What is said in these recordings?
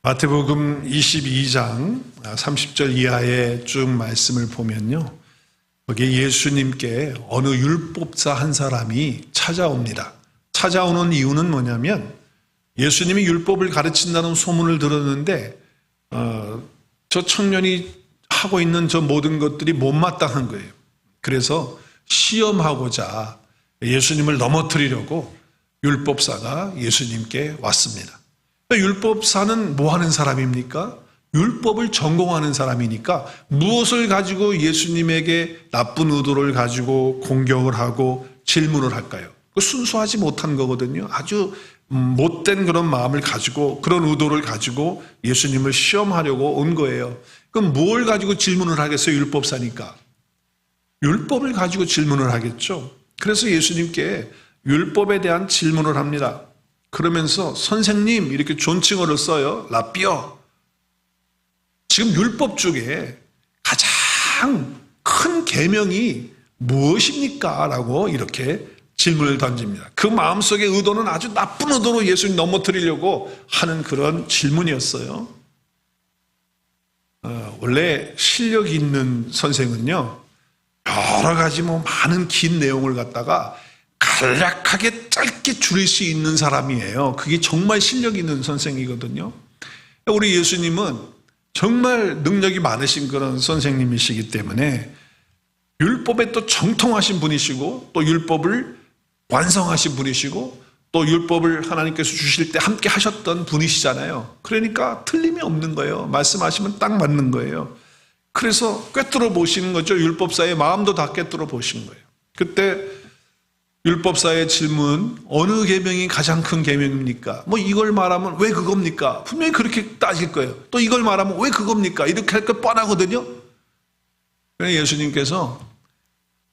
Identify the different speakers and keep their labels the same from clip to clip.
Speaker 1: 마태복음 22장 30절 이하의 쭉 말씀을 보면요, 거기에 예수님께 어느 율법사 한 사람이 찾아옵니다. 찾아오는 이유는 뭐냐면 예수님이 율법을 가르친다는 소문을 들었는데 저 청년이 하고 있는 저 모든 것들이 못마땅한 거예요. 그래서 시험하고자 예수님을 넘어뜨리려고 율법사가 예수님께 왔습니다. 율법사는 뭐 하는 사람입니까? 율법을 전공하는 사람이니까 무엇을 가지고 예수님에게 나쁜 의도를 가지고 공격을 하고 질문을 할까요? 순수하지 못한 거거든요. 아주 못된 그런 마음을 가지고 그런 의도를 가지고 예수님을 시험하려고 온 거예요. 그럼 뭘 가지고 질문을 하겠어요? 율법사니까. 율법을 가지고 질문을 하겠죠. 그래서 예수님께 율법에 대한 질문을 합니다. 그러면서 선생님 이렇게 존칭어를 써요. 라삐어. 지금 율법 중에 가장 큰 계명이 무엇입니까? 라고 이렇게 질문을 던집니다. 그 마음속의 의도는 아주 나쁜 의도로 예수님 넘어뜨리려고 하는 그런 질문이었어요. 원래 실력 있는 선생은요, 여러 가지 많은 긴 내용을 갖다가 간략하게 짧게 줄일 수 있는 사람이에요. 그게 정말 실력 있는 선생이거든요. 우리 예수님은 정말 능력이 많으신 그런 선생님이시기 때문에 율법에 또 정통하신 분이시고 또 율법을 완성하신 분이시고 또 율법을 하나님께서 주실 때 함께 하셨던 분이시잖아요. 그러니까 틀림이 없는 거예요. 말씀하시면 딱 맞는 거예요. 그래서 꿰뚫어 보시는 거죠. 율법사의 마음도 다 꿰뚫어 보신 거예요. 그때 율법사의 질문, 어느 계명이 가장 큰 계명입니까? 이걸 말하면 왜 그겁니까? 분명히 그렇게 따질 거예요. 또 이걸 말하면 왜 그겁니까? 이렇게 할 거 뻔하거든요. 그래서 예수님께서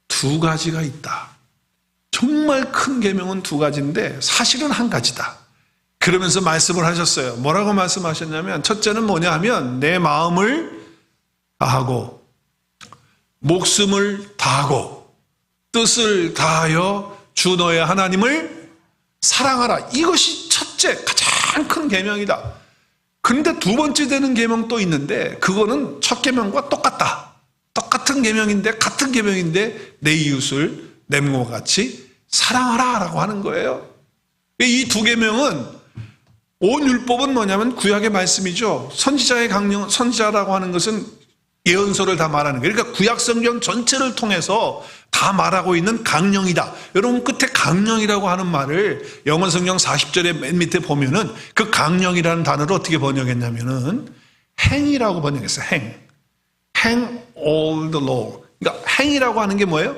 Speaker 1: 두 가지가 있다. 정말 큰 계명은 두 가지인데 사실은 한 가지다. 그러면서 말씀을 하셨어요. 뭐라고 말씀하셨냐면 첫째는 뭐냐 하면 내 마음을 다하고 목숨을 다하고 뜻을 다하여 주 너의 하나님을 사랑하라. 이것이 첫째 가장 큰 계명이다. 그런데 두 번째 되는 계명 또 있는데 그거는 첫 계명과 똑같다. 똑같은 계명인데 같은 계명인데 내 이웃을 내 몸과 같이 사랑하라 라고 하는 거예요. 이 두 계명은 온 율법은 뭐냐면 구약의 말씀이죠. 선지자의 강령, 선지자라고 하는 것은 예언서를 다 말하는 거예요. 그러니까 구약 성경 전체를 통해서 다 말하고 있는 강령이다. 여러분 끝에 강령이라고 하는 말을 영어 성경 40절의 맨 밑에 보면은 그 강령이라는 단어를 어떻게 번역했냐면은 행이라고 번역했어요. 행 all the law. 그러니까 행이라고 하는 게 뭐예요?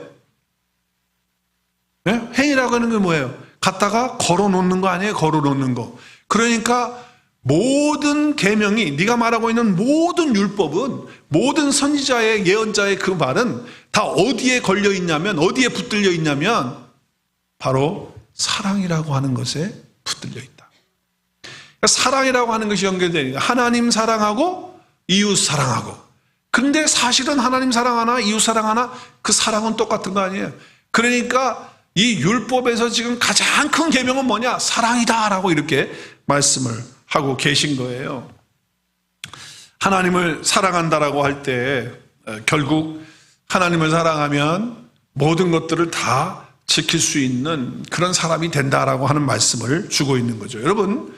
Speaker 1: 네? 행이라고 하는 게 뭐예요? 갖다가 걸어놓는 거 아니에요? 걸어놓는 거. 그러니까 모든 계명이 네가 말하고 있는 모든 율법은 모든 선지자의 예언자의 그 말은 다 어디에 걸려 있냐면 어디에 붙들려 있냐면 바로 사랑이라고 하는 것에 붙들려 있다. 그러니까 사랑이라고 하는 것이 연결되니까 하나님 사랑하고 이웃 사랑하고. 근데 사실은 하나님 사랑 하나 이웃 사랑 하나 그 사랑은 똑같은 거 아니에요. 그러니까 이 율법에서 지금 가장 큰 계명은 뭐냐? 사랑이다라고 이렇게 말씀을 하고 계신 거예요. 하나님을 사랑한다라고 할 때 결국 하나님을 사랑하면 모든 것들을 다 지킬 수 있는 그런 사람이 된다라고 하는 말씀을 주고 있는 거죠. 여러분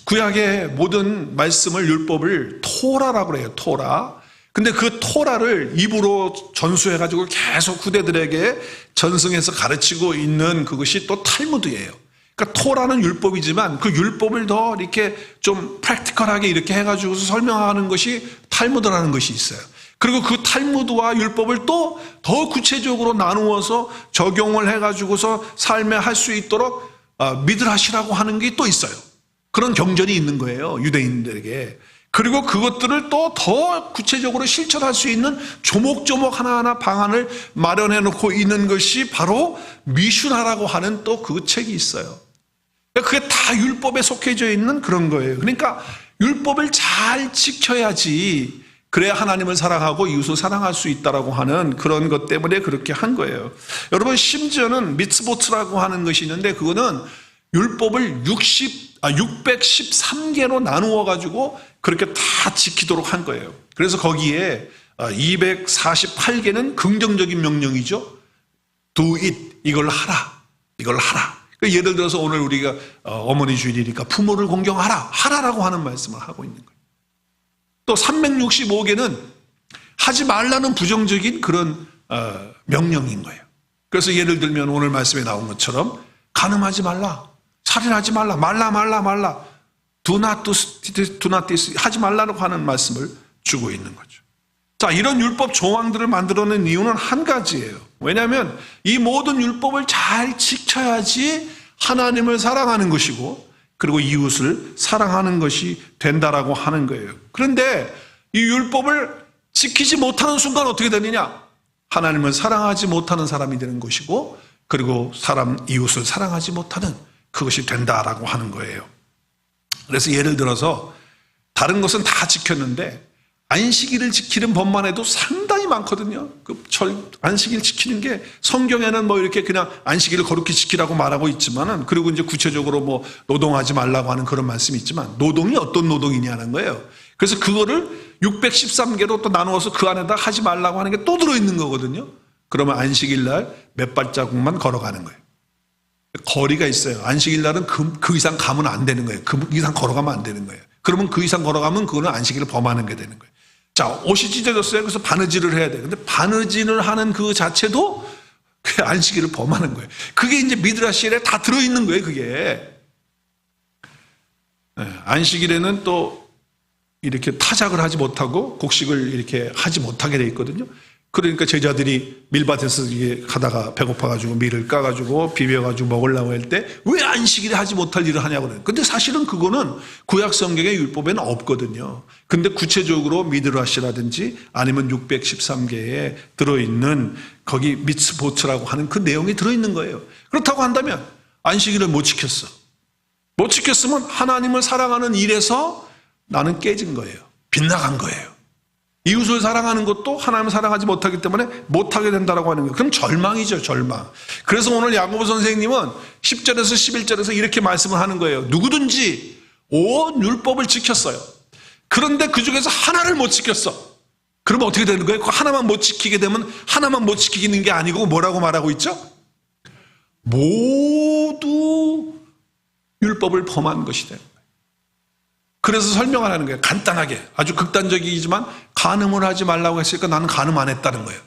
Speaker 1: 구약의 모든 말씀을 율법을 토라라고 그래요. 토라. 근데 그 토라를 입으로 전수해가지고 계속 후대들에게 전승해서 가르치고 있는 그것이 또 탈무드예요. 그러니까 토라는 율법이지만 그 율법을 더 이렇게 좀 프랙티컬하게 이렇게 해가지고서 설명하는 것이 탈무드라는 것이 있어요. 그리고 그 탈무드와 율법을 또 더 구체적으로 나누어서 적용을 해가지고서 삶에 할 수 있도록 미드라시라고 하는 게 또 있어요. 그런 경전이 있는 거예요. 유대인들에게. 그리고 그것들을 또 더 구체적으로 실천할 수 있는 조목조목 하나하나 방안을 마련해 놓고 있는 것이 바로 미슈나라고 하는 또 그 책이 있어요. 그게 다 율법에 속해져 있는 그런 거예요. 그러니까 율법을 잘 지켜야지 그래야 하나님을 사랑하고 이웃을 사랑할 수 있다라고 하는 그런 것 때문에 그렇게 한 거예요. 여러분 심지어는 미츠보트라고 하는 것이 있는데 그거는 율법을 613개로 나누어 가지고 그렇게 다 지키도록 한 거예요. 그래서 거기에 248개는 긍정적인 명령이죠. Do it. 이걸 하라. 이걸 하라. 예를 들어서 오늘 우리가 어머니 주일이니까 부모를 공경하라. 하라라고 하는 말씀을 하고 있는 거예요. 또 365개는 하지 말라는 부정적인 그런 명령인 거예요. 그래서 예를 들면 오늘 말씀에 나온 것처럼 간음하지 말라. 살인하지 말라. 말라. Do not this. 하지 말라고 하는 말씀을 주고 있는 거죠. 자, 이런 율법 조항들을 만들어낸 이유는 한 가지예요. 왜냐하면 이 모든 율법을 잘 지켜야지 하나님을 사랑하는 것이고 그리고 이웃을 사랑하는 것이 된다라고 하는 거예요. 그런데 이 율법을 지키지 못하는 순간 어떻게 되느냐? 하나님을 사랑하지 못하는 사람이 되는 것이고 그리고 이웃을 사랑하지 못하는 그것이 된다라고 하는 거예요. 그래서 예를 들어서 다른 것은 다 지켰는데 안식일을 지키는 법만 해도 상당히 많거든요. 안식일 지키는 게 성경에는 뭐 이렇게 그냥 안식일을 거룩히 지키라고 말하고 있지만은 그리고 이제 구체적으로 뭐 노동하지 말라고 하는 그런 말씀이 있지만 노동이 어떤 노동이냐는 거예요. 그래서 그거를 613개로 또 나누어서 그 안에다 하지 말라고 하는 게 또 들어있는 거거든요. 그러면 안식일 날 몇 발자국만 걸어가는 거예요. 거리가 있어요. 안식일 날은 그 이상 가면 안 되는 거예요. 그 이상 걸어가면 안 되는 거예요. 그러면 그 이상 걸어가면 그거는 안식일을 범하는 게 되는 거예요. 자, 옷이 찢어졌어요. 그래서 바느질을 해야 돼요. 근데 바느질을 하는 그 자체도 그 안식일을 범하는 거예요. 그게 이제 미드라시엘에 다 들어있는 거예요, 그게. 안식일에는 또 이렇게 타작을 하지 못하고 곡식을 이렇게 하지 못하게 돼 있거든요. 그러니까 제자들이 밀밭에서 이게 가다가 배고파가지고 밀을 까가지고 비벼가지고 먹으려고 할 때 왜 안식일에 하지 못할 일을 하냐고 그래요. 근데 사실은 그거는 구약 성경의 율법에는 없거든요. 근데 구체적으로 미드라시라든지 아니면 613개에 들어있는 거기 미츠보츠라고 하는 그 내용이 들어있는 거예요. 그렇다고 한다면 안식일을 못 지켰어. 못 지켰으면 하나님을 사랑하는 일에서 나는 깨진 거예요. 빗나간 거예요. 이웃을 사랑하는 것도 하나님을 사랑하지 못하기 때문에 못하게 된다고 하는 거예요. 그럼 절망이죠, 절망. 그래서 오늘 야고보 선생님은 10절에서 11절에서 이렇게 말씀을 하는 거예요. 누구든지 온 율법을 지켰어요. 그런데 그 중에서 하나를 못 지켰어. 그러면 어떻게 되는 거예요? 그 하나만 못 지키게 되면 하나만 못 지키는 게 아니고 뭐라고 말하고 있죠? 모두 율법을 범한 것이 되는 거예요. 그래서 설명을 하는 거예요. 간단하게. 아주 극단적이지만 간음을 하지 말라고 했으니까 나는 간음 안 했다는 거예요.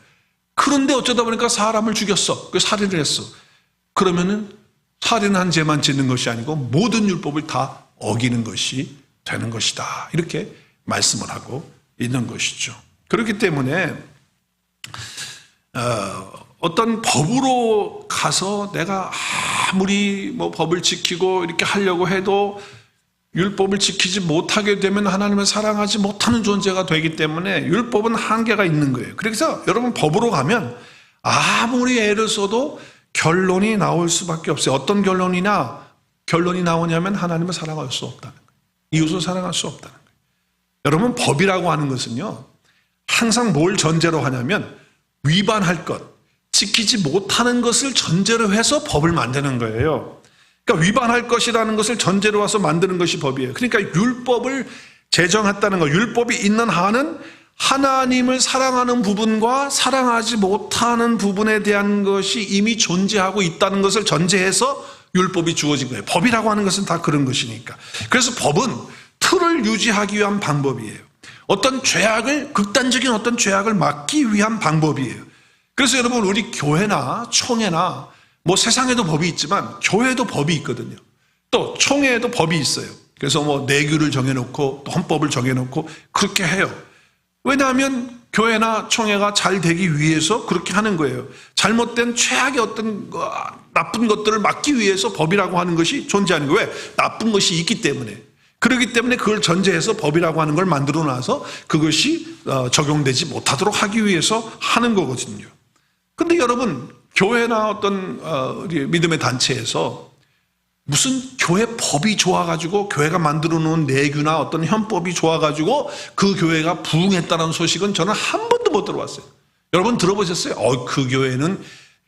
Speaker 1: 그런데 어쩌다 보니까 사람을 죽였어. 그 살인을 했어. 그러면은 살인한 죄만 짓는 것이 아니고 모든 율법을 다 어기는 것이 되는 것이다. 이렇게 말씀을 하고 있는 것이죠. 그렇기 때문에 어떤 법으로 가서 내가 아무리 뭐 법을 지키고 이렇게 하려고 해도 율법을 지키지 못하게 되면 하나님을 사랑하지 못하는 존재가 되기 때문에 율법은 한계가 있는 거예요. 그래서 여러분 법으로 가면 아무리 애를 써도 결론이 나올 수밖에 없어요. 어떤 결론이 나오냐면 하나님을 사랑할 수 없다는 거예요. 이웃을 사랑할 수 없다는 거예요. 여러분 법이라고 하는 것은요. 항상 뭘 전제로 하냐면 위반할 것, 지키지 못하는 것을 전제로 해서 법을 만드는 거예요. 그러니까 위반할 것이라는 것을 전제로 와서 만드는 것이 법이에요. 그러니까 율법을 제정했다는 거, 율법이 있는 한은 하나님을 사랑하는 부분과 사랑하지 못하는 부분에 대한 것이 이미 존재하고 있다는 것을 전제해서 율법이 주어진 거예요. 법이라고 하는 것은 다 그런 것이니까. 그래서 법은 틀을 유지하기 위한 방법이에요. 어떤 죄악을, 극단적인 어떤 죄악을 막기 위한 방법이에요. 그래서 여러분 우리 교회나 총회나 뭐 세상에도 법이 있지만 교회에도 법이 있거든요. 또 총회에도 법이 있어요. 그래서 뭐 내규를 정해놓고 또 헌법을 정해놓고 그렇게 해요. 왜냐하면 교회나 총회가 잘 되기 위해서 그렇게 하는 거예요. 잘못된 최악의 어떤 나쁜 것들을 막기 위해서 법이라고 하는 것이 존재하는 거예요. 왜? 나쁜 것이 있기 때문에. 그렇기 때문에 그걸 전제해서 법이라고 하는 걸 만들어 놔서 그것이 적용되지 못하도록 하기 위해서 하는 거거든요. 근데 여러분 교회나 어떤 우리 믿음의 단체에서 무슨 교회 법이 좋아가지고 교회가 만들어 놓은 내규나 어떤 헌법이 좋아가지고 그 교회가 부흥했다는 소식은 저는 한 번도 못 들어봤어요. 여러분 들어보셨어요? 그 교회는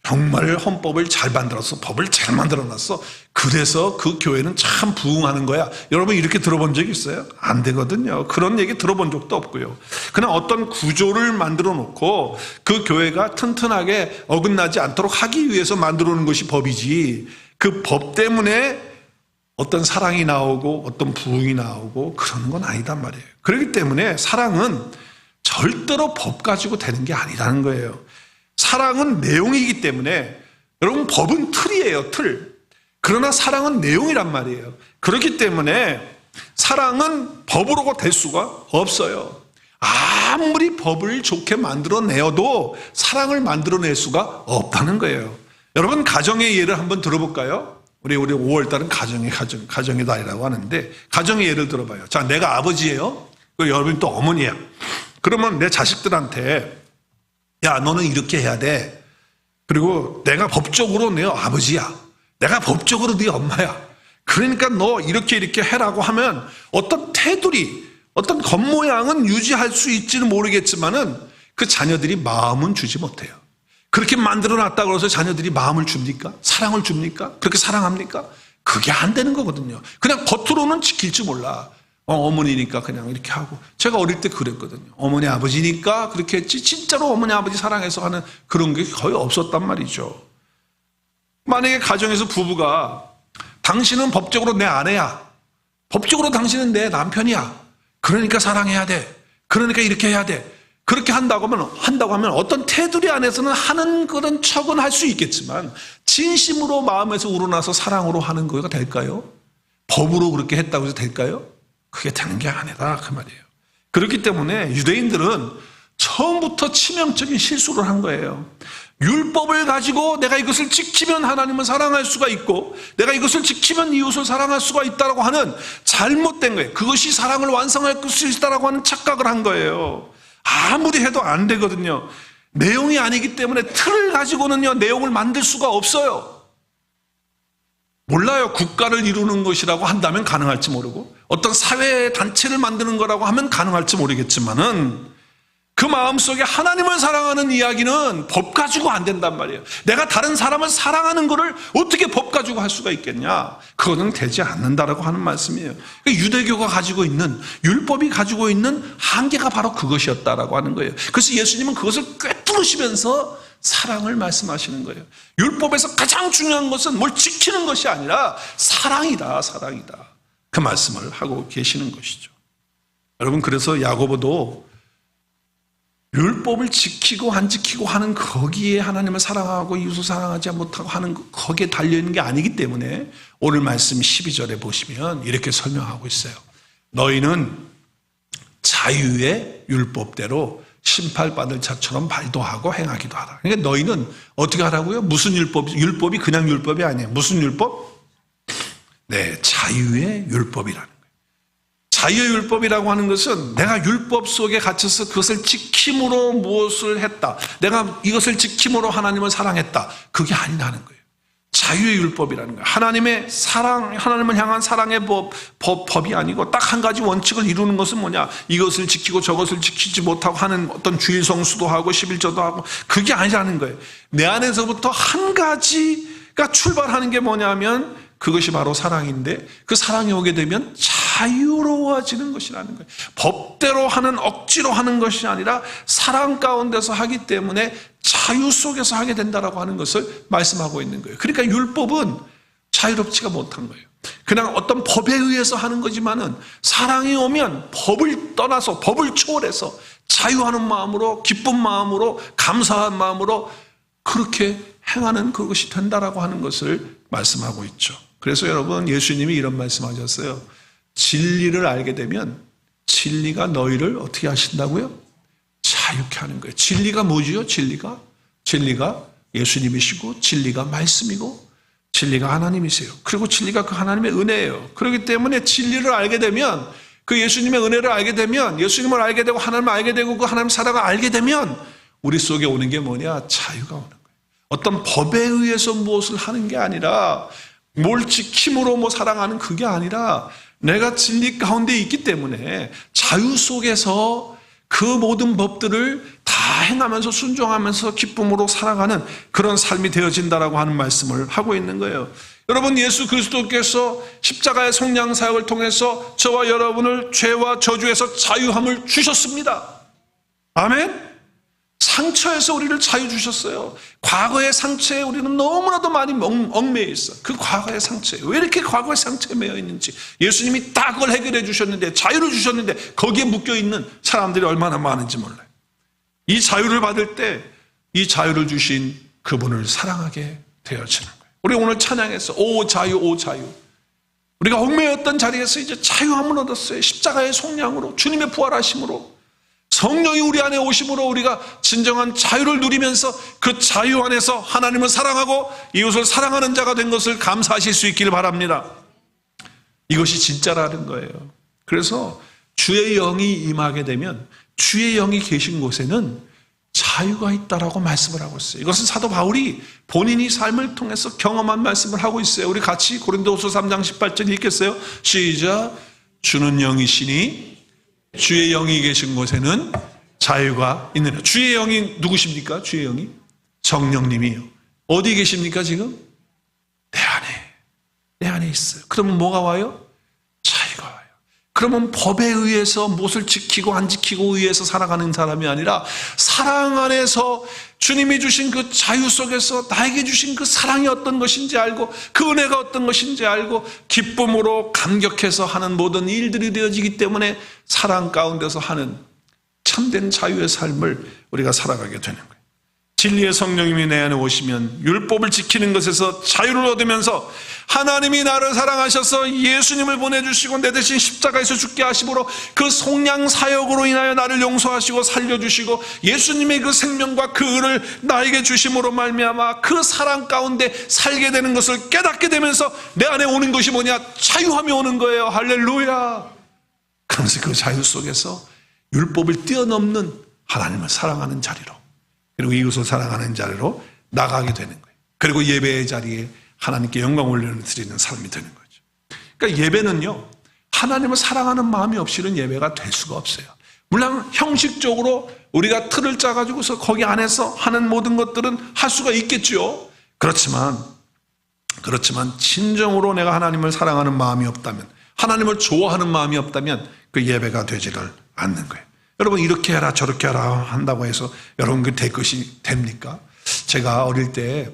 Speaker 1: 정말 헌법을 잘 만들어서 법을 잘 만들어놨어. 그래서 그 교회는 참 부흥하는 거야. 여러분 이렇게 들어본 적 있어요? 안 되거든요. 그런 얘기 들어본 적도 없고요. 그냥 어떤 구조를 만들어 놓고 그 교회가 튼튼하게 어긋나지 않도록 하기 위해서 만들어 놓은 것이 법이지, 그 법 때문에 어떤 사랑이 나오고 어떤 부흥이 나오고 그러는 건 아니단 말이에요. 그렇기 때문에 사랑은 절대로 법 가지고 되는 게 아니라는 거예요. 사랑은 내용이기 때문에, 여러분 법은 틀이에요, 틀. 그러나 사랑은 내용이란 말이에요. 그렇기 때문에 사랑은 법으로 될 수가 없어요. 아무리 법을 좋게 만들어내어도 사랑을 만들어낼 수가 없다는 거예요. 여러분 가정의 예를 한번 들어볼까요? 우리 5월달은 가정의 달이라고 하는데, 가정의 예를 들어봐요. 자, 내가 아버지예요. 그리고 여러분이 또 어머니야. 그러면 내 자식들한테 야, 너는 이렇게 해야 돼. 그리고 내가 법적으로 내 아버지야. 내가 법적으로 네 엄마야. 그러니까 너 이렇게 해라고 하면 어떤 테두리, 어떤 겉모양은 유지할 수 있지는 모르겠지만은 그 자녀들이 마음은 주지 못해요. 그렇게 만들어놨다고 해서 자녀들이 마음을 줍니까? 사랑을 줍니까? 그렇게 사랑합니까? 그게 안 되는 거거든요. 그냥 겉으로는 지킬 줄 몰라. 어머니니까 그냥 이렇게 하고. 제가 어릴 때 그랬거든요. 어머니 아버지니까 그렇게 했지 진짜로 어머니 아버지 사랑해서 하는 그런 게 거의 없었단 말이죠. 만약에 가정에서 부부가 당신은 법적으로 내 아내야, 법적으로 당신은 내 남편이야, 그러니까 사랑해야 돼, 그러니까 이렇게 해야 돼, 그렇게 한다고 하면 어떤 테두리 안에서는 하는 그런 척은 할 수 있겠지만 진심으로 마음에서 우러나서 사랑으로 하는 거가 될까요? 법으로 그렇게 했다고 해서 될까요? 그게 되는 게 아니다 그 말이에요. 그렇기 때문에 유대인들은 처음부터 치명적인 실수를 한 거예요. 율법을 가지고 내가 이것을 지키면 하나님을 사랑할 수가 있고 내가 이것을 지키면 이웃을 사랑할 수가 있다고 하는 잘못된 거예요. 그것이 사랑을 완성할 수 있다고 하는 착각을 한 거예요. 아무리 해도 안 되거든요. 내용이 아니기 때문에 틀을 가지고는요 내용을 만들 수가 없어요. 몰라요. 국가를 이루는 것이라고 한다면 가능할지 모르고 어떤 사회 단체를 만드는 거라고 하면 가능할지 모르겠지만은 그 마음속에 하나님을 사랑하는 이야기는 법 가지고 안 된단 말이에요. 내가 다른 사람을 사랑하는 거를 어떻게 법 가지고 할 수가 있겠냐? 그거는 되지 않는다라고 하는 말씀이에요. 유대교가 가지고 있는, 율법이 가지고 있는 한계가 바로 그것이었다라고 하는 거예요. 그래서 예수님은 그것을 꿰뚫으시면서 사랑을 말씀하시는 거예요. 율법에서 가장 중요한 것은 뭘 지키는 것이 아니라 사랑이다, 사랑이다. 그 말씀을 하고 계시는 것이죠. 여러분, 그래서 야고보도 율법을 지키고 안 지키고 하는 거기에 하나님을 사랑하고 이웃을 사랑하지 못하고 하는 거기에 달려있는 게 아니기 때문에 오늘 말씀 12절에 보시면 이렇게 설명하고 있어요. 너희는 자유의 율법대로 심판받을 자처럼 말도 하고 행하기도 하라. 그러니까 너희는 어떻게 하라고요? 무슨 율법? 율법이 그냥 율법이 아니에요. 무슨 율법? 네, 자유의 율법이라는 거예요. 자유의 율법이라고 하는 것은 내가 율법 속에 갇혀서 그것을 지킴으로 무엇을 했다, 내가 이것을 지킴으로 하나님을 사랑했다, 그게 아니라는 거예요. 자유의 율법이라는 거예요. 하나님의 사랑, 하나님을 향한 사랑의 법이 아니고 딱 한 가지 원칙을 이루는 것은 뭐냐? 이것을 지키고 저것을 지키지 못하고 하는 어떤 주일 성수도 하고 11조도 하고 그게 아니라는 거예요. 내 안에서부터 한 가지가 출발하는 게 뭐냐면 그것이 바로 사랑인데 그 사랑이 오게 되면 자유로워지는 것이라는 거예요. 법대로 하는, 억지로 하는 것이 아니라 사랑 가운데서 하기 때문에 자유 속에서 하게 된다라고 하는 것을 말씀하고 있는 거예요. 그러니까 율법은 자유롭지가 못한 거예요. 그냥 어떤 법에 의해서 하는 거지만은 사랑이 오면 법을 떠나서, 법을 초월해서 자유하는 마음으로, 기쁜 마음으로, 감사한 마음으로 그렇게 행하는 그것이 된다라고 하는 것을 말씀하고 있죠. 그래서 여러분, 예수님이 이런 말씀하셨어요. 진리를 알게 되면 진리가 너희를 어떻게 하신다고요? 자유케 하는 거예요. 진리가 뭐지요? 진리가 예수님이시고 진리가 말씀이고 진리가 하나님이세요. 그리고 진리가 그 하나님의 은혜예요. 그렇기 때문에 진리를 알게 되면, 그 예수님의 은혜를 알게 되면, 예수님을 알게 되고 하나님을 알게 되고 그 하나님 사랑을 알게 되면 우리 속에 오는 게 뭐냐? 자유가 오는 거예요. 어떤 법에 의해서 무엇을 하는 게 아니라, 뭘 지킴으로 뭐 사랑하는 그게 아니라 내가 진리 가운데 있기 때문에 자유 속에서 그 모든 법들을 다 다 행하면서 순종하면서 기쁨으로 살아가는 그런 삶이 되어진다라고 하는 말씀을 하고 있는 거예요. 여러분, 예수 그리스도께서 십자가의 속량 사역을 통해서 저와 여러분을 죄와 저주에서 자유함을 주셨습니다. 아멘. 상처에서 우리를 자유 주셨어요. 과거의 상처에 우리는 너무나도 많이 얽매여 있어. 그 과거의 상처에 왜 이렇게 과거의 상처에 매여 있는지 예수님이 다 그걸 해결해 주셨는데, 자유를 주셨는데 거기에 묶여 있는 사람들이 얼마나 많은지 몰라요. 이 자유를 받을 때 이 자유를 주신 그분을 사랑하게 되어지는 거예요. 우리 오늘 찬양에서 오 자유 오 자유, 우리가 얽매였던 자리에서 이제 자유함을 얻었어요. 십자가의 속량으로, 주님의 부활하심으로, 성령이 우리 안에 오심으로 우리가 진정한 자유를 누리면서 그 자유 안에서 하나님을 사랑하고 이웃을 사랑하는 자가 된 것을 감사하실 수 있기를 바랍니다. 이것이 진짜라는 거예요. 그래서 주의 영이 임하게 되면, 주의 영이 계신 곳에는 자유가 있다라고 말씀을 하고 있어요. 이것은 사도 바울이 본인이 삶을 통해서 경험한 말씀을 하고 있어요. 우리 같이 고린도후서 3장 18절 읽겠어요? 시작. 주는 영이시니 주의 영이 계신 곳에는 자유가 있느니라. 주의 영이 누구십니까? 주의 영이 성령님이요. 어디 계십니까 지금? 내 안에 있어요. 그러면 뭐가 와요? 자유가 와요. 그러면 법에 의해서 무엇을 지키고 안 지키고 의해서 살아가는 사람이 아니라 사랑 안에서 주님이 주신 그 자유 속에서 나에게 주신 그 사랑이 어떤 것인지 알고, 그 은혜가 어떤 것인지 알고 기쁨으로 감격해서 하는 모든 일들이 되어지기 때문에 사랑 가운데서 하는 참된 자유의 삶을 우리가 살아가게 되는 거예요. 진리의 성령님이 내 안에 오시면 율법을 지키는 것에서 자유를 얻으면서 하나님이 나를 사랑하셔서 예수님을 보내주시고 내 대신 십자가에서 죽게 하심으로 그 속량 사역으로 인하여 나를 용서하시고 살려주시고 예수님의 그 생명과 그 은을 나에게 주심으로 말미암아 그 사랑 가운데 살게 되는 것을 깨닫게 되면서 내 안에 오는 것이 뭐냐? 자유함이 오는 거예요. 할렐루야. 그러면서 그 자유 속에서 율법을 뛰어넘는 하나님을 사랑하는 자리로, 그리고 이웃을 사랑하는 자리로 나가게 되는 거예요. 그리고 예배의 자리에 하나님께 영광 올려드리는 삶이 되는 거죠. 그러니까 예배는요, 하나님을 사랑하는 마음이 없이는 예배가 될 수가 없어요. 물론 형식적으로 우리가 틀을 짜가지고서 거기 안에서 하는 모든 것들은 할 수가 있겠죠. 그렇지만 진정으로 내가 하나님을 사랑하는 마음이 없다면, 하나님을 좋아하는 마음이 없다면 그 예배가 되지를 않는 거예요. 여러분, 이렇게 해라 저렇게 해라 한다고 해서 여러분 그 될 것이 됩니까? 제가 어릴 때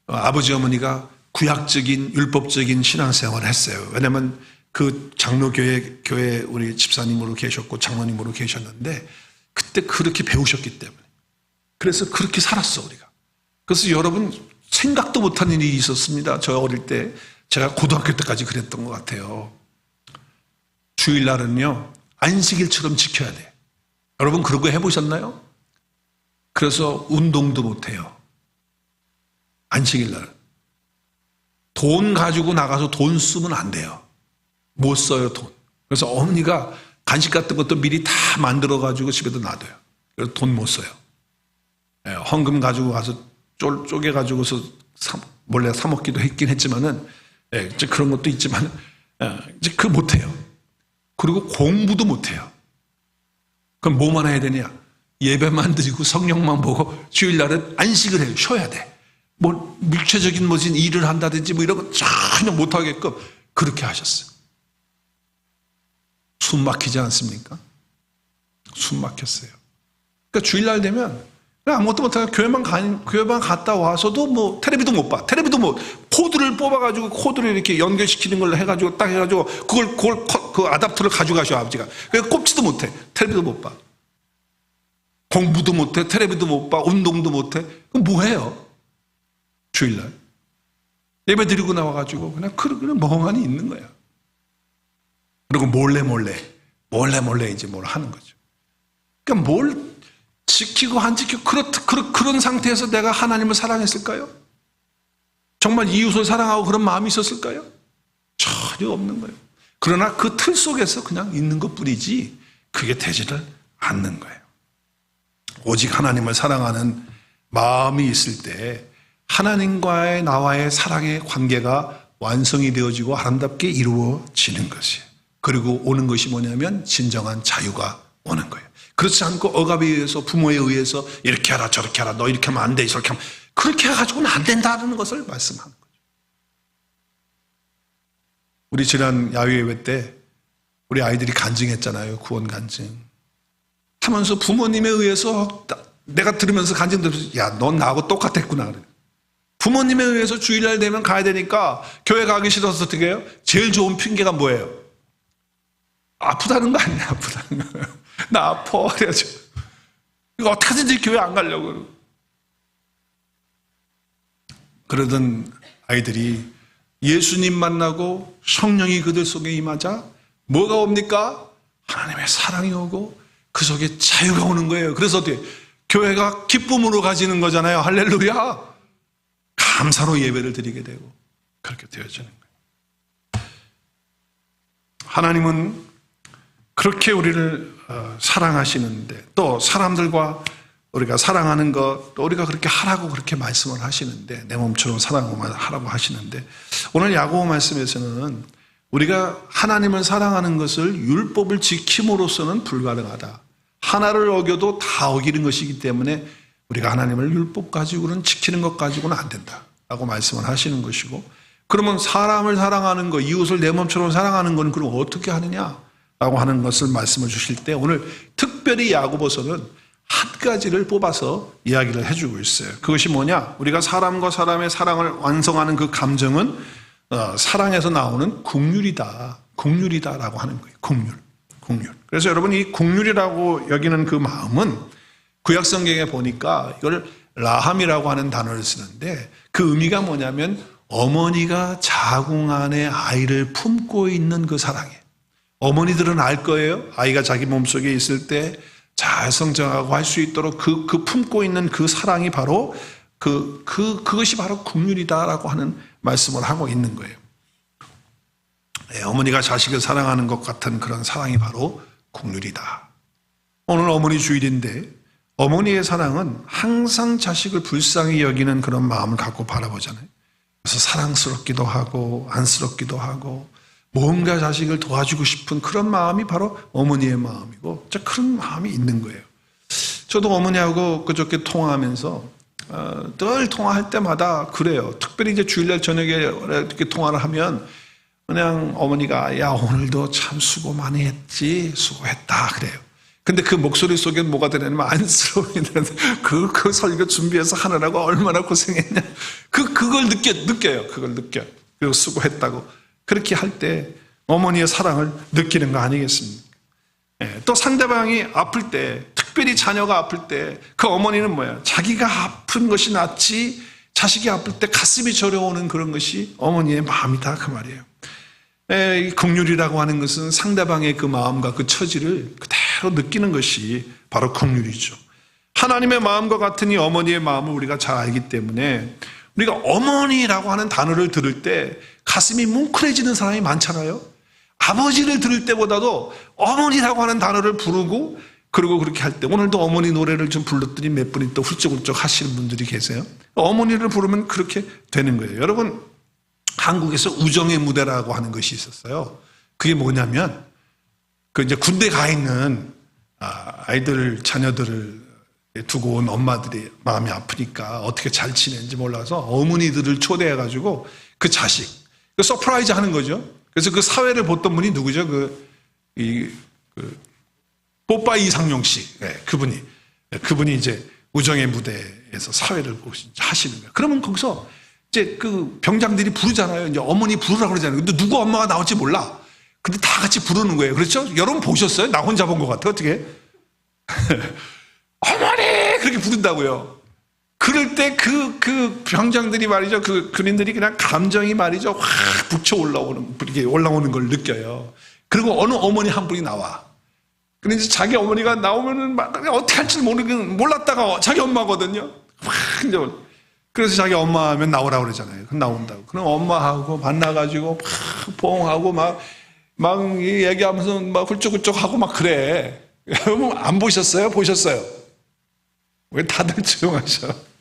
Speaker 1: 아버지 어머니가 구약적인 율법적인 신앙생활을 했어요. 왜냐하면 그 장로교회 우리 집사님으로 계셨고 장로님으로 계셨는데 그때 그렇게 배우셨기 때문에, 그래서 그렇게 살았어 우리가. 그래서 여러분 생각도 못한 일이 있었습니다. 저 어릴 때, 제가 고등학교 때까지 그랬던 것 같아요. 주일날은요 안식일처럼 지켜야 돼. 여러분 그런 거 해보셨나요? 그래서 운동도 못해요. 안식일날 돈 가지고 나가서 돈 쓰면 안 돼요. 못 써요 돈. 그래서 어머니가 간식 같은 것도 미리 다 만들어 가지고 집에도 놔둬요. 그래서 돈 못 써요. 헌금 가지고 가서 쪼개 가지고서 몰래 사 먹기도 했긴 했지만은, 이제 그런 것도 있지만 이제 그거 못 해요. 그리고 공부도 못 해요. 그럼 뭐만 해야 되냐? 예배만 드리고 성령만 보고 주일날은 안식을 해요. 쉬어야 돼. 뭐 물체적인 무슨 일을 한다든지 뭐 이런 거 전혀 못 하게끔 그렇게 하셨어요. 숨 막히지 않습니까? 숨 막혔어요. 그러니까 주일날 되면 아무것도 못하고 교회만 갔다 와서도 뭐 텔레비도 못 봐. 텔레비도 뭐 코드를 뽑아가지고 코드를 이렇게 연결시키는 걸로 해가지고 딱 해가지고 그걸 그 아답터를 가져가셔 아버지가. 그래서 꼽지도 못해. 텔레비도 못 봐. 공부도 못해. 텔레비도 못 봐. 운동도 못해. 그럼 뭐 해요? 주일날 예배 드리고 나와가지고 그냥 멍하니 있는 거야. 그리고 몰래 이제 뭘 하는 거죠. 그러니까 뭘 지키고 안 지키고 그런 상태에서 내가 하나님을 사랑했을까요? 정말 이웃을 사랑하고 그런 마음이 있었을까요? 전혀 없는 거예요. 그러나 그 틀 속에서 그냥 있는 것뿐이지 그게 되지를 않는 거예요. 오직 하나님을 사랑하는 마음이 있을 때 하나님과의 나와의 사랑의 관계가 완성이 되어지고 아름답게 이루어지는 것이에요. 그리고 오는 것이 뭐냐면 진정한 자유가 오는 거예요. 그렇지 않고 억압에 의해서, 부모에 의해서 이렇게 하라 저렇게 하라, 너 이렇게 하면 안 돼, 저렇게 하면, 그렇게 해가지고는 안 된다는 것을 말씀하는 거죠. 우리 지난 야외예배 때 우리 아이들이 간증했잖아요. 구원 간증 하면서 부모님에 의해서, 내가 들으면서 간증들으면서, 야, 넌 나하고 똑같았구나. 부모님에 의해서 주일날 되면 가야 되니까 교회 가기 싫어서 어떻게 해요? 제일 좋은 핑계가 뭐예요? 아프다는 거 아니야, 아프다는 거. 나 아파. 그래가지고 이거 어떻게든지 교회 안 가려고. 그러던 아이들이 예수님 만나고 성령이 그들 속에 임하자 뭐가 옵니까? 하나님의 사랑이 오고 그 속에 자유가 오는 거예요. 그래서 어떻게? 교회가 기쁨으로 가지는 거잖아요. 할렐루야. 감사로 예배를 드리게 되고 그렇게 되어지는 거예요. 하나님은 그렇게 우리를 사랑하시는데, 또 사람들과 우리가 사랑하는 것, 또 우리가 그렇게 하라고 그렇게 말씀을 하시는데, 내 몸처럼 사랑하라고 하시는데, 오늘 야고보 말씀에서는 우리가 하나님을 사랑하는 것을 율법을 지킴으로써는 불가능하다. 하나를 어겨도 다 어기는 것이기 때문에 우리가 하나님을 율법 가지고는, 지키는 것 가지고는 안 된다라고 말씀을 하시는 것이고, 그러면 사람을 사랑하는 것, 이웃을 내 몸처럼 사랑하는 건 그럼 어떻게 하느냐라고 하는 것을 말씀을 주실 때, 오늘 특별히 야고보서는 한 가지를 뽑아서 이야기를 해주고 있어요. 그것이 뭐냐? 우리가 사람과 사람의 사랑을 완성하는 그 감정은 사랑에서 나오는 긍휼이다. 긍휼이다라고 하는 거예요. 긍휼. 그래서 여러분, 이 긍휼이라고 여기는 그 마음은 구약 성경에 보니까 이걸 라함이라고 하는 단어를 쓰는데, 그 의미가 뭐냐면 어머니가 자궁 안에 아이를 품고 있는 그 사랑이에요. 어머니들은 알 거예요. 아이가 자기 몸속에 있을 때 잘 성장하고 할 수 있도록 그 품고 있는 그 사랑이 바로 그것이 바로 긍휼이다라고 하는 말씀을 하고 있는 거예요. 어머니가 자식을 사랑하는 것 같은 그런 사랑이 바로 긍휼이다. 오늘 어머니 주일인데, 어머니의 사랑은 항상 자식을 불쌍히 여기는 그런 마음을 갖고 바라보잖아요. 그래서 사랑스럽기도 하고 안쓰럽기도 하고 뭔가 자식을 도와주고 싶은 그런 마음이 바로 어머니의 마음이고, 그런 마음이 있는 거예요. 저도 어머니하고 그저께 통화하면서 늘 통화할 때마다 그래요. 특별히 이제 주일날 저녁에 이렇게 통화를 하면 그냥 어머니가, 야, 오늘도 참 수고 많이 했지, 수고했다 그래요. 근데 그 목소리 속에 뭐가 들으냐면 안쓰러움이 드는데, 그 설교 준비해서 하느라고 얼마나 고생했냐. 그걸 느껴요. 그걸 느껴요. 그리고 수고했다고. 그렇게 할 때 어머니의 사랑을 느끼는 거 아니겠습니까? 또 상대방이 아플 때, 특별히 자녀가 아플 때 그 어머니는 뭐야? 자기가 아픈 것이 낫지 자식이 아플 때 가슴이 저려오는 그런 것이 어머니의 마음이다, 그 말이에요. 이 긍휼이라고 하는 것은 상대방의 그 마음과 그 처지를 그대로 느끼는 것이 바로 긍휼이죠. 하나님의 마음과 같은 이 어머니의 마음을 우리가 잘 알기 때문에 우리가 어머니라고 하는 단어를 들을 때 가슴이 뭉클해지는 사람이 많잖아요. 아버지를 들을 때보다도 어머니라고 하는 단어를 부르고, 그리고 그렇게 할 때, 오늘도 어머니 노래를 좀 불렀더니 몇 분이 또 훌쩍훌쩍 하시는 분들이 계세요. 어머니를 부르면 그렇게 되는 거예요. 여러분, 한국에서 우정의 무대라고 하는 것이 있었어요. 그게 뭐냐면, 이제 군대 가 있는 아이들, 자녀들을 두고 온 엄마들이 마음이 아프니까 어떻게 잘 지내는지 몰라서 어머니들을 초대해가지고 그 자식, 서프라이즈 하는 거죠. 그래서 그 사회를 봤던 분이 누구죠? 뽀빠이 이상용 씨. 그분이 이제 우정의 무대에서 사회를 하시는 거예요. 그러면 거기서 이제 그 병장들이 부르잖아요. 이제 어머니 부르라고 그러잖아요. 근데 누구 엄마가 나올지 몰라. 근데 다 같이 부르는 거예요. 그렇죠? 여러분 보셨어요? 나 혼자 본 것 같아. 어떻게? 어머니! 그렇게 부른다고요. 그럴 때 그 병장들이 말이죠. 그 군인들이 그냥 감정이 말이죠. 확 북쳐 올라오는 걸 느껴요. 그리고 어느 어머니 한 분이 나와. 근데 이제 자기 어머니가 나오면은 막 어떻게 할지 몰랐다가 자기 엄마거든요. 확 이제 그래서 자기 엄마 하면 나오라고 그러잖아요. 그럼 나온다고. 그럼 엄마하고 만나가지고 막 포옹하고 막 얘기하면서 막 훌쩍훌쩍 하고 막 그래. 여러분 안 보셨어요? 보셨어요? 왜 다들 조용하셔?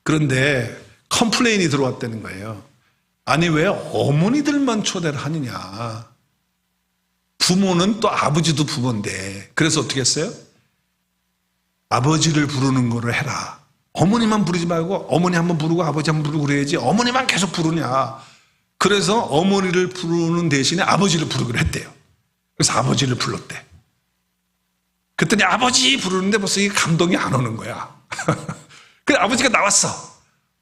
Speaker 1: 그런데 컴플레인이 들어왔다는 거예요. 아니 왜 어머니들만 초대를 하느냐? 부모는 또 아버지도 부모인데, 그래서 어떻게 했어요? 아버지를 부르는 거를 해라. 어머니만 부르지 말고 어머니 한번 부르고 아버지 한번 부르고 그래야지 어머니만 계속 부르냐. 그래서 어머니를 부르는 대신에 아버지를 부르기로 했대요. 그래서 아버지를 불렀대. 그랬더니 아버지 부르는데 벌써 이게 감동이 안 오는 거야. 그래 아버지가 나왔어.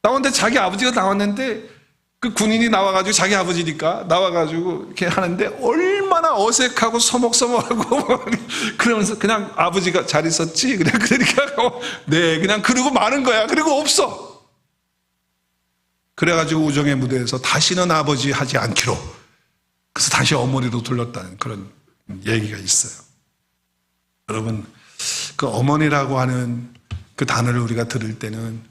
Speaker 1: 나왔는데 자기 아버지가 나왔는데 그 군인이 나와가지고 자기 아버지니까 나와가지고 이렇게 하는데 얼마나 어색하고 서먹서먹하고 그러면서 그냥 아버지가 잘 있었지? 그러니까 네 그냥 그러고 마는 거야. 그리고 없어. 그래가지고 우정의 무대에서 다시는 아버지 하지 않기로 그래서 다시 어머니로 돌렸다는 그런 얘기가 있어요. 여러분 그 어머니라고 하는 그 단어를 우리가 들을 때는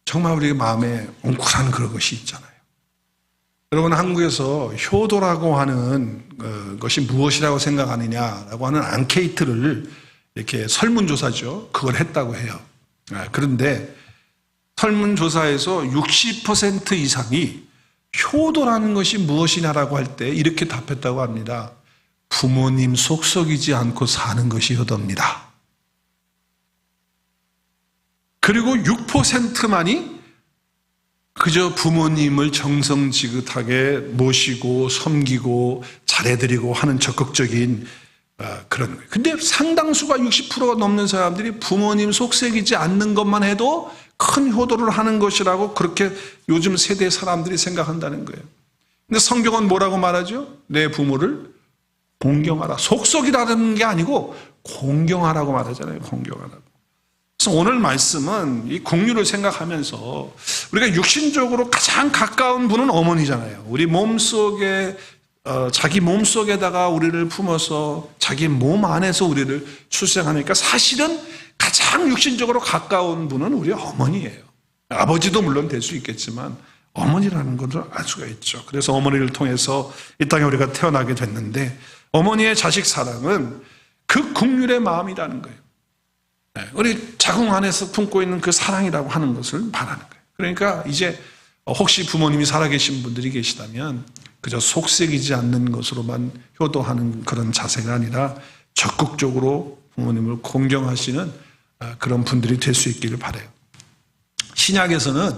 Speaker 1: 정말 우리 마음에 웅크란 그런 것이 있잖아요. 여러분 한국에서 효도라고 하는 것이 무엇이라고 생각하느냐라고 하는 앙케이트를 이렇게 설문조사죠. 그걸 했다고 해요. 그런데 설문조사에서 60% 이상이 효도라는 것이 무엇이냐라고 할 때 이렇게 답했다고 합니다. 부모님 속썩이지 않고 사는 것이 효도입니다. 그리고 6%만이 그저 부모님을 정성지긋하게 모시고 섬기고 잘해드리고 하는 적극적인 그런 거예요. 근데 상당수가 60%가 넘는 사람들이 부모님 속썩이지 않는 것만 해도 큰 효도를 하는 것이라고 그렇게 요즘 세대 사람들이 생각한다는 거예요. 근데 성경은 뭐라고 말하죠? 내 부모를 공경하라. 속썩이라는 게 아니고 공경하라고 말하잖아요. 공경하라고. 그래서 오늘 말씀은 이 공유를 생각하면서 우리가 육신적으로 가장 가까운 분은 어머니잖아요. 우리 몸속에 자기 몸속에다가 우리를 품어서 자기 몸 안에서 우리를 출생하니까 사실은 가장 육신적으로 가까운 분은 우리 어머니예요. 아버지도 물론 될 수 있겠지만 어머니라는 것을 알 수가 있죠. 그래서 어머니를 통해서 이 땅에 우리가 태어나게 됐는데 어머니의 자식 사랑은 그 국률의 마음이라는 거예요. 우리 자궁 안에서 품고 있는 그 사랑이라고 하는 것을 말하는 거예요. 그러니까 이제 혹시 부모님이 살아계신 분들이 계시다면 그저 속색이지 않는 것으로만 효도하는 그런 자세가 아니라 적극적으로 부모님을 공경하시는 그런 분들이 될 수 있기를 바라요. 신약에서는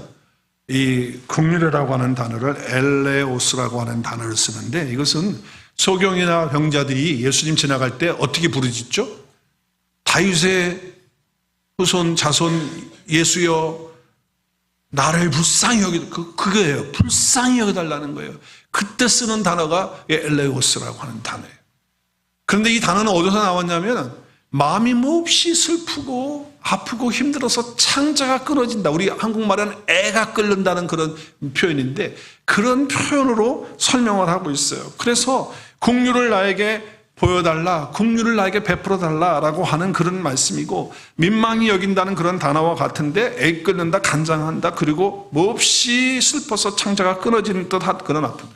Speaker 1: 이 국률이라고 하는 단어를 엘레오스라고 하는 단어를 쓰는데 이것은 소경이나 병자들이 예수님 지나갈 때 어떻게 부르짖죠? 다윗의 후손 자손 예수여 나를 불쌍히 여기 그거예요. 불쌍히 여겨달라는 거예요. 그때 쓰는 단어가 엘레오스라고 하는 단어예요. 그런데 이 단어는 어디서 나왔냐면 마음이 몹시 슬프고 아프고 힘들어서 창자가 끊어진다. 우리 한국말에는 애가 끓는다는 그런 표현인데 그런 표현으로 설명을 하고 있어요. 그래서 긍휼을 나에게 보여달라, 긍휼을 나에게 베풀어달라라고 하는 그런 말씀이고 민망히 여긴다는 그런 단어와 같은데 애 끓는다, 간장한다, 그리고 몹시 슬퍼서 창자가 끊어지는 듯한 그런 아픔.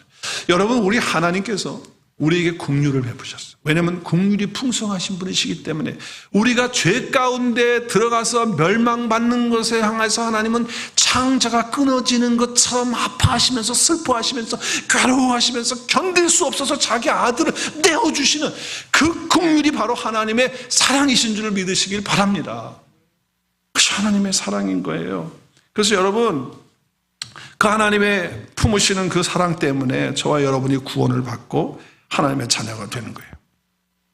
Speaker 1: 여러분 우리 하나님께서 우리에게 긍휼을 베푸셨어요. 왜냐하면 긍휼이 풍성하신 분이시기 때문에 우리가 죄 가운데 들어가서 멸망받는 것에 향해서 하나님은 창자가 끊어지는 것처럼 아파하시면서 슬퍼하시면서 괴로워하시면서 견딜 수 없어서 자기 아들을 내어주시는 그 긍휼이 바로 하나님의 사랑이신 줄 믿으시길 바랍니다. 그것이 하나님의 사랑인 거예요. 그래서 여러분 그 하나님의 품으시는 그 사랑 때문에 저와 여러분이 구원을 받고 하나님의 자녀가 되는 거예요.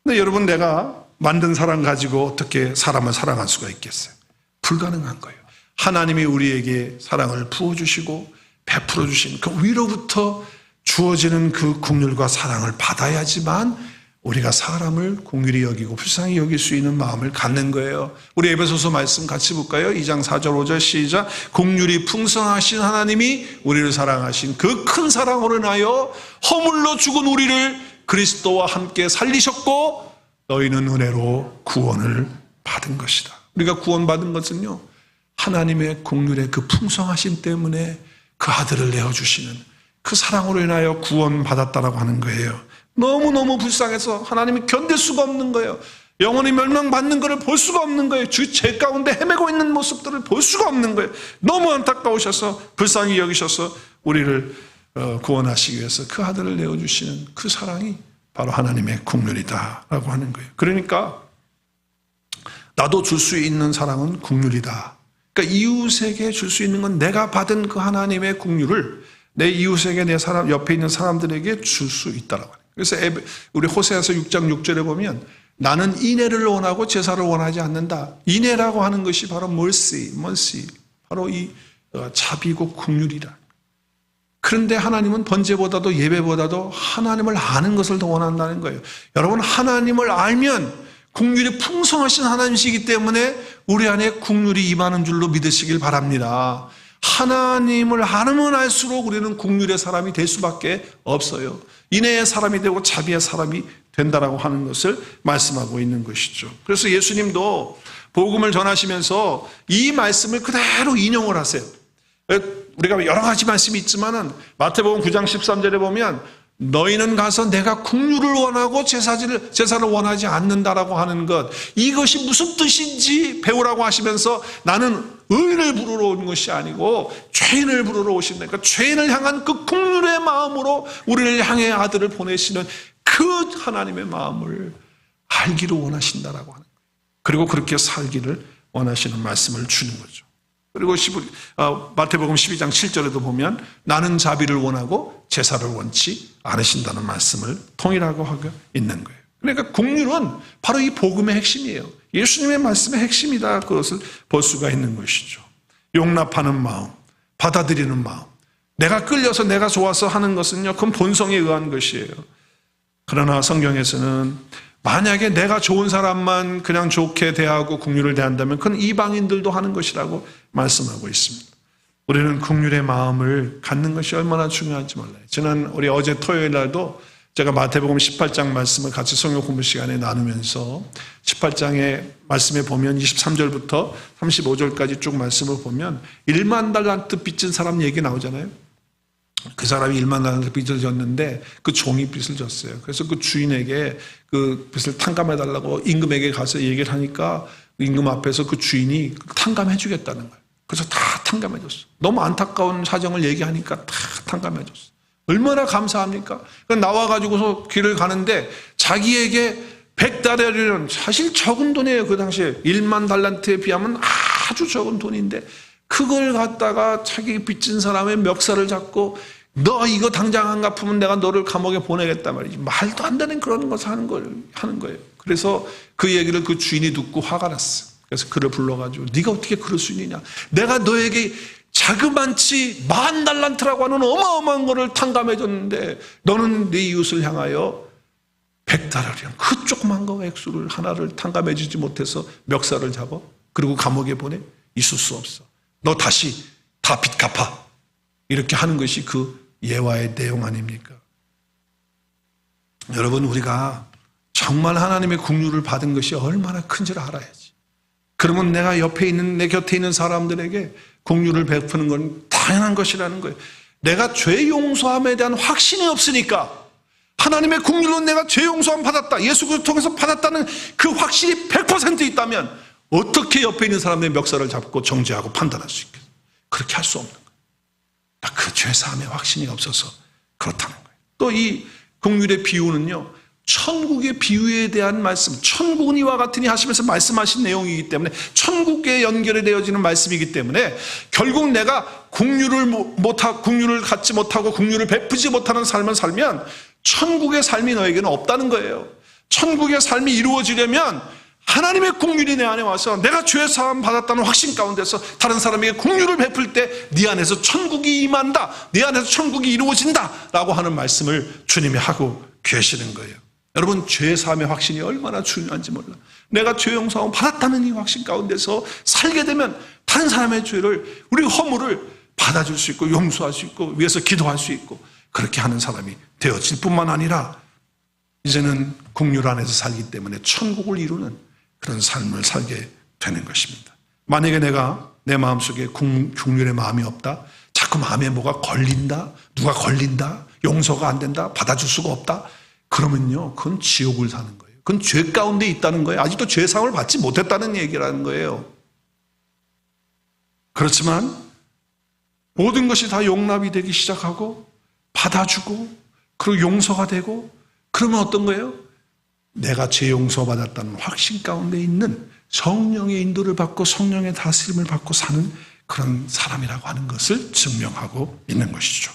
Speaker 1: 근데 여러분 내가 만든 사랑 가지고 어떻게 사람을 사랑할 수가 있겠어요? 불가능한 거예요. 하나님이 우리에게 사랑을 부어주시고 베풀어 주신 그 위로부터 주어지는 그 긍휼과 사랑을 받아야지만 우리가 사람을 긍휼히 여기고 불쌍히 여길 수 있는 마음을 갖는 거예요. 우리 에베소서 말씀 같이 볼까요? 2장 4절 5절 시작. 긍휼이 풍성하신 하나님이 우리를 사랑하신 그 큰 사랑으로 인하여 허물로 죽은 우리를 그리스도와 함께 살리셨고 너희는 은혜로 구원을 받은 것이다. 우리가 구원받은 것은요 하나님의 긍휼의 그 풍성하심 때문에 그 아들을 내어주시는 그 사랑으로 인하여 구원받았다라고 하는 거예요. 너무너무 불쌍해서 하나님이 견딜 수가 없는 거예요. 영원히 멸망받는 것을 볼 수가 없는 거예요. 주 죄 가운데 헤매고 있는 모습들을 볼 수가 없는 거예요. 너무 안타까우셔서 불쌍히 여기셔서 우리를 구원하시기 위해서 그 아들을 내어주시는 그 사랑이 바로 하나님의 국률이다라고 하는 거예요. 그러니까 나도 줄 수 있는 사랑은 국률이다. 그러니까 이웃에게 줄 수 있는 건 내가 받은 그 하나님의 국률을 내 이웃에게 내 사람 옆에 있는 사람들에게 줄 수 있다라고 해요. 그래서 우리 호세아서 6장 6절에 보면 나는 인애를 원하고 제사를 원하지 않는다. 인애라고 하는 것이 바로 mercy, 바로 이 자비고 국률이라. 그런데 하나님은 번제보다도 예배보다도 하나님을 아는 것을 더 원한다는 거예요. 여러분, 하나님을 알면 국률이 풍성하신 하나님이시기 때문에 우리 안에 국률이 임하는 줄로 믿으시길 바랍니다. 하나님을 알면 알수록 우리는 국률의 사람이 될 수밖에 없어요. 인애의 사람이 되고 자비의 사람이 된다라고 하는 것을 말씀하고 있는 것이죠. 그래서 예수님도 복음을 전하시면서 이 말씀을 그대로 인용을 하세요. 우리가 여러 가지 말씀이 있지만은 마태복음 9장 13절에 보면 너희는 가서 내가 국률을 원하고 제사를 원하지 않는다라고 하는 것, 이것이 무슨 뜻인지 배우라고 하시면서 나는 의인을 부르러 온 것이 아니고 죄인을 부르러 오신다. 그러니까 죄인을 향한 그 국률의 마음으로 우리를 향해 아들을 보내시는 그 하나님의 마음을 알기를 원하신다라고 하는 거예요. 그리고 그렇게 살기를 원하시는 말씀을 주는 거죠. 그리고 마태복음 12장 7절에도 보면 나는 자비를 원하고 제사를 원치 않으신다는 말씀을 통일하고 하고 있는 거예요. 그러니까 국률은 바로 이 복음의 핵심이에요. 예수님의 말씀의 핵심이다. 그것을 볼 수가 있는 것이죠. 용납하는 마음, 받아들이는 마음. 내가 끌려서 내가 좋아서 하는 것은요, 그건 본성에 의한 것이에요. 그러나 성경에서는 만약에 내가 좋은 사람만 그냥 좋게 대하고 국률을 대한다면 그건 이방인들도 하는 것이라고 말씀하고 있습니다. 우리는 국률의 마음을 갖는 것이 얼마나 중요한지 몰라요. 우리 어제 토요일 날도 제가 마태복음 18장 말씀을 같이 성경 공부 시간에 나누면서 18장의 말씀에 보면 23절부터 35절까지 쭉 말씀을 보면 1만 달란트 빚진 사람 얘기 나오잖아요. 그 사람이 1만 달란트 빚을 졌는데 그 종이 빚을 졌어요. 그래서 그 주인에게 그 빚을 탕감해달라고 임금에게 가서 얘기를 하니까 임금 앞에서 그 주인이 탕감해주겠다는 거예요. 그래서 다 탕감해줬어. 너무 안타까운 사정을 얘기하니까 다 탕감해줬어. 얼마나 감사합니까? 나와가지고서 길을 가는데 자기에게 100달러리는 사실 적은 돈이에요. 그 당시에 1만 달란트에 비하면 아주 적은 돈인데 그걸 갖다가 자기 빚진 사람의 멱살을 잡고 너 이거 당장 안 갚으면 내가 너를 감옥에 보내겠단 말이지. 말도 안 되는 그런 것을 하는 거예요. 그래서 그 얘기를 그 주인이 듣고 화가 났어. 그래서 그를 불러가지고 네가 어떻게 그럴 수 있느냐. 내가 너에게 자그만치 10,000달란트라고 하는 어마어마한 거를 탕감해 줬는데 너는 네 이웃을 향하여 100달러리랑 그 조그만 거 액수를 하나를 탕감해 주지 못해서 멱살을 잡아 그리고 감옥에 보내? 있을 수 없어. 너 다시 다 빚 갚아. 이렇게 하는 것이 그 예화의 내용 아닙니까? 여러분, 우리가 정말 하나님의 국률을 받은 것이 얼마나 큰지를 알아야지. 그러면 내가 옆에 있는, 내 곁에 있는 사람들에게 국률을 베푸는 건 당연한 것이라는 거예요. 내가 죄 용서함에 대한 확신이 없으니까 하나님의 국률로 내가 죄 용서함 받았다, 예수 그리스도 통해서 받았다는 그 확신이 100% 있다면 어떻게 옆에 있는 사람의 멱살을 잡고 정죄하고 판단할 수 있겠어요? 그렇게 할 수 없는 거예요. 그 죄사함의 확신이 없어서 그렇다는 거예요. 또 이 국률의 비유는요, 천국의 비유에 대한 말씀, 천국은 이와 같으니 하시면서 말씀하신 내용이기 때문에 천국에 연결이 되어지는 말씀이기 때문에 결국 내가 국률을 갖지 못하고 국률을 베푸지 못하는 삶을 살면 천국의 삶이 너에게는 없다는 거예요. 천국의 삶이 이루어지려면 하나님의 국률이 내 안에 와서 내가 죄 사함 받았다는 확신 가운데서 다른 사람에게 국률을 베풀 때 네 안에서 천국이 임한다, 네 안에서 천국이 이루어진다 라고 하는 말씀을 주님이 하고 계시는 거예요. 여러분, 죄 사함의 확신이 얼마나 중요한지 몰라. 내가 죄 용서함 받았다는 이 확신 가운데서 살게 되면 다른 사람의 죄를, 우리 허물을 받아줄 수 있고 용서할 수 있고 위해서 기도할 수 있고 그렇게 하는 사람이 되어질 뿐만 아니라 이제는 국률 안에서 살기 때문에 천국을 이루는 그런 삶을 살게 되는 것입니다. 만약에 내가 내 마음속에 국률의 마음이 없다, 자꾸 마음에 뭐가 걸린다, 누가 걸린다, 용서가 안 된다, 받아줄 수가 없다, 그러면요, 그건 지옥을 사는 거예요. 그건 죄 가운데 있다는 거예요. 아직도 죄상을 받지 못했다는 얘기라는 거예요. 그렇지만 모든 것이 다 용납이 되기 시작하고 받아주고 그리고 용서가 되고 그러면 어떤 거예요? 내가 죄 용서받았다는 확신 가운데 있는 성령의 인도를 받고 성령의 다스림을 받고 사는 그런 사람이라고 하는 것을 증명하고 있는 것이죠.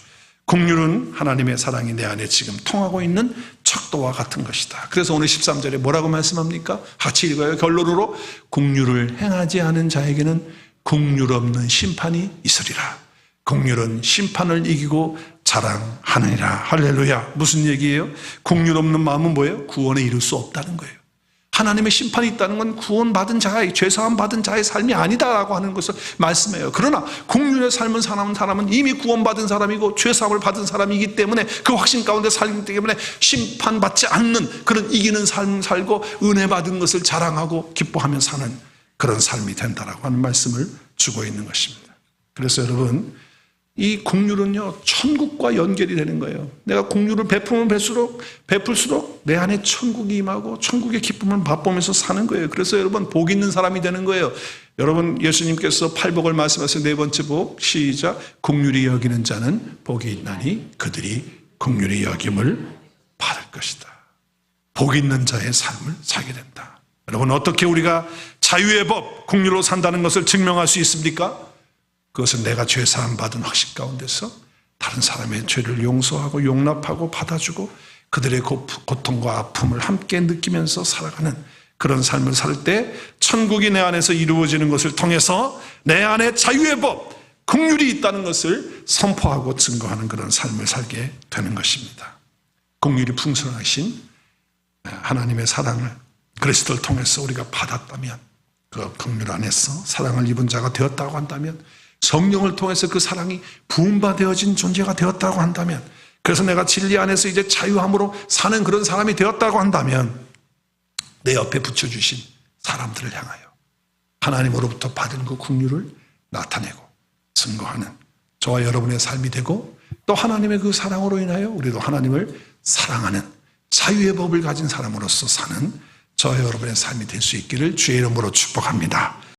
Speaker 1: 긍휼은 하나님의 사랑이 내 안에 지금 통하고 있는 척도와 같은 것이다. 그래서 오늘 13절에 뭐라고 말씀합니까? 같이 읽어요. 결론으로 긍휼을 행하지 않은 자에게는 긍휼 없는 심판이 있으리라. 긍휼은 심판을 이기고 자랑하느니라. 할렐루야. 무슨 얘기예요? 긍휼 없는 마음은 뭐예요? 구원에 이를 수 없다는 거예요. 하나님의 심판이 있다는 건 구원받은 자의, 죄사함 받은 자의 삶이 아니다라고 하는 것을 말씀해요. 그러나 긍휼의 삶을 사는 사람은 이미 구원받은 사람이고 죄사함을 받은 사람이기 때문에 그 확신 가운데 살기 때문에 심판받지 않는 그런 이기는 삶을 살고 은혜 받은 것을 자랑하고 기뻐하며 사는 그런 삶이 된다라고 하는 말씀을 주고 있는 것입니다. 그래서 여러분, 이 긍휼은요, 천국과 연결이 되는 거예요. 내가 긍휼을 베풀면 베풀수록 내 안에 천국이 임하고 천국의 기쁨을 맛보면서 사는 거예요. 그래서 여러분, 복 있는 사람이 되는 거예요. 여러분, 예수님께서 팔복을 말씀하셔서 네 번째 복, 시작. 긍휼히 여기는 자는 복이 있나니 그들이 긍휼히 여김을 받을 것이다. 복 있는 자의 삶을 살게 된다. 여러분, 어떻게 우리가 자유의 법, 긍휼로 산다는 것을 증명할 수 있습니까? 그것은 내가 죄사함 받은 확신 가운데서 다른 사람의 죄를 용서하고 용납하고 받아주고 그들의 고통과 아픔을 함께 느끼면서 살아가는 그런 삶을 살 때 천국이 내 안에서 이루어지는 것을 통해서 내 안에 자유의 법, 긍휼이 있다는 것을 선포하고 증거하는 그런 삶을 살게 되는 것입니다. 긍휼이 풍성하신 하나님의 사랑을 그리스도를 통해서 우리가 받았다면, 그 긍휼 안에서 사랑을 입은 자가 되었다고 한다면, 성령을 통해서 그 사랑이 부음받아진 존재가 되었다고 한다면, 그래서 내가 진리 안에서 이제 자유함으로 사는 그런 사람이 되었다고 한다면, 내 옆에 붙여주신 사람들을 향하여 하나님으로부터 받은 그 긍휼을 나타내고 증거하는 저와 여러분의 삶이 되고, 또 하나님의 그 사랑으로 인하여 우리도 하나님을 사랑하는 자유의 법을 가진 사람으로서 사는 저와 여러분의 삶이 될 수 있기를 주의 이름으로 축복합니다.